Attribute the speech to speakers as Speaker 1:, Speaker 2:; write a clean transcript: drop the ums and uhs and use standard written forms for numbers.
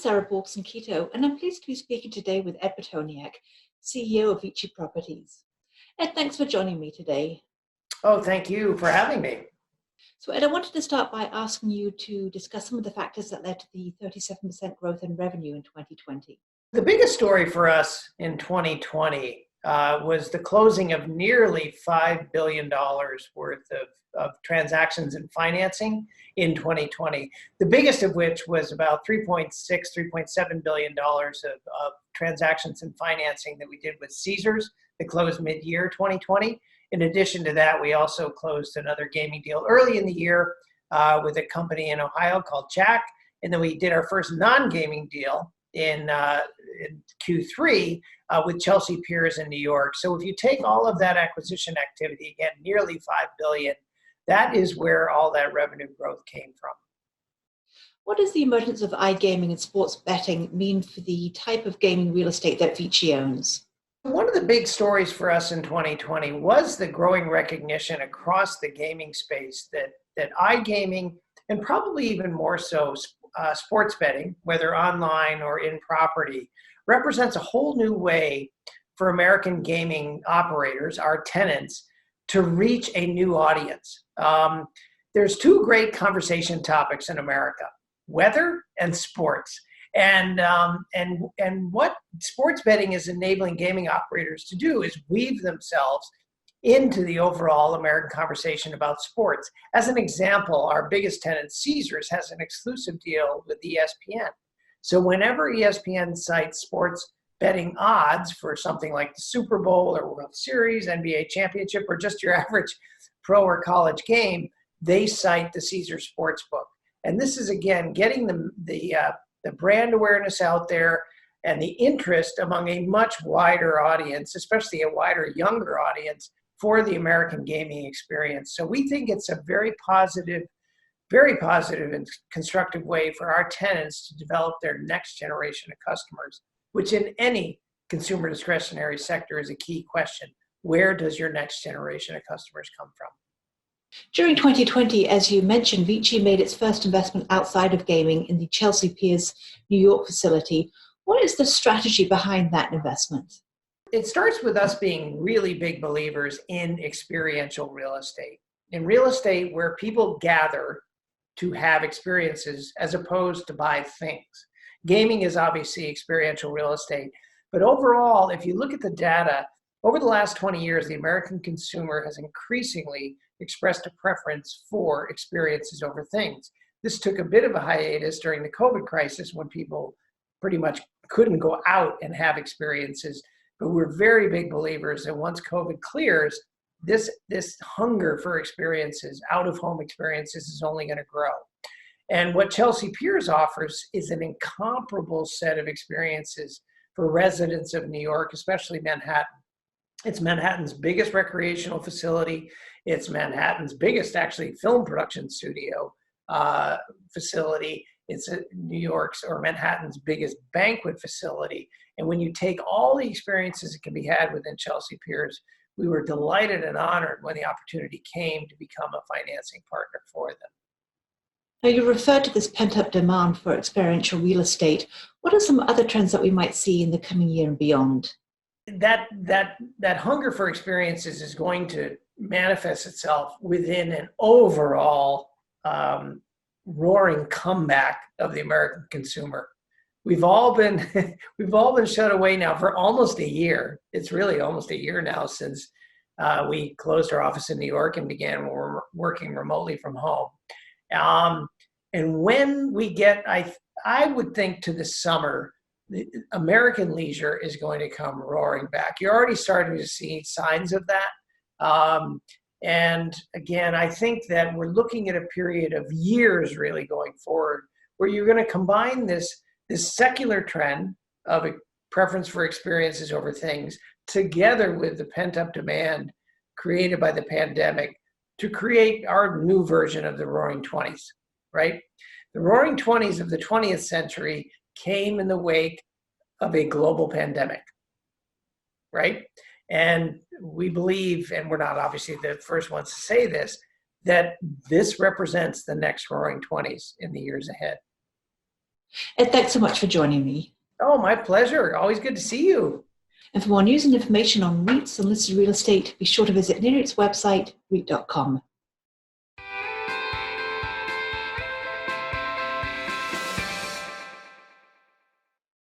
Speaker 1: Sarah Borkson-Keto, and I'm pleased to be speaking today with Ed Pitoniak, CEO of VICI Properties. Ed, thanks for joining me today.
Speaker 2: Oh, thank you for having me.
Speaker 1: So Ed, I wanted to start by asking you to discuss some of the factors that led to the 37% growth in revenue in 2020.
Speaker 2: The biggest story for us in 2020 was the closing of nearly $5 billion worth of transactions and financing in 2020. The biggest of which was about $3.7 billion of transactions and financing that we did with Caesars that closed mid-year 2020. In addition to that, we also closed another gaming deal early in the year with a company in Ohio called Jack. And then we did our first non-gaming deal in Q3 with Chelsea Piers in New York. So if you take all of that acquisition activity, again, nearly $5 billion, that is where all that revenue growth came from.
Speaker 1: What does the emergence of iGaming and sports betting mean for the type of gaming real estate that VICI owns?
Speaker 2: One of the big stories for us in 2020 was the growing recognition across the gaming space that iGaming, and probably even more so sports betting, whether online or in property, represents a whole new way for American gaming operators, our tenants, to reach a new audience. There's two great conversation topics in America: weather and sports. And what sports betting is enabling gaming operators to do is weave themselves into the overall American conversation about sports. As an example, our biggest tenant, Caesars, has an exclusive deal with ESPN. So whenever ESPN cites sports betting odds for something like the Super Bowl or World Series, NBA championship, or just your average pro or college game, they cite the Caesars Sportsbook. And this is, again, getting the brand awareness out there and the interest among a much wider audience, especially a wider, younger audience, for the American gaming experience. So we think it's a very positive and constructive way for our tenants to develop their next generation of customers, which in any consumer discretionary sector is a key question. Where does your next generation of customers come from?
Speaker 1: During 2020, as you mentioned, VICI made its first investment outside of gaming in the Chelsea Piers New York facility. What is the strategy behind that investment?
Speaker 2: It starts with us being really big believers in experiential real estate. In real estate, where people gather to have experiences as opposed to buy things. Gaming is obviously experiential real estate. But overall, if you look at the data, over the last 20 years, the American consumer has increasingly expressed a preference for experiences over things. This took a bit of a hiatus during the COVID crisis when people pretty much couldn't go out and have experiences. But we're very big believers that once COVID clears, this hunger for experiences, out-of-home experiences, is only going to grow. And what Chelsea Piers offers is an incomparable set of experiences for residents of New York, especially Manhattan. It's Manhattan's biggest recreational facility. It's Manhattan's biggest, actually, film production studio facility. It's New York's or Manhattan's biggest banquet facility. And when you take all the experiences that can be had within Chelsea Piers, we were delighted and honored when the opportunity came to become a financing partner for them.
Speaker 1: Now, you referred to this pent-up demand for experiential real estate. What are some other trends that we might see in the coming year and beyond?
Speaker 2: That hunger for experiences is going to manifest itself within an overall roaring comeback of the American consumer. We've all been shut away now for almost a year. It's really almost a year now since we closed our office in New York and began working remotely from home. And when we get, I would think, to the summer, the American leisure is going to come roaring back. You're already starting to see signs of that. And again, I think that we're looking at a period of years really going forward where you're going to combine this secular trend of a preference for experiences over things together with the pent-up demand created by the pandemic to create our new version of the Roaring 20s, right? The Roaring 20s of the 20th century came in the wake of a global pandemic, right? And we believe, and we're not obviously the first ones to say this, that this represents the next Roaring 20s in the years ahead.
Speaker 1: Ed, thanks so much for joining me.
Speaker 2: Oh, my pleasure. Always good to see you.
Speaker 1: And for more news and information on REITs and listed real estate, be sure to visit NAREIT's website, REIT.com.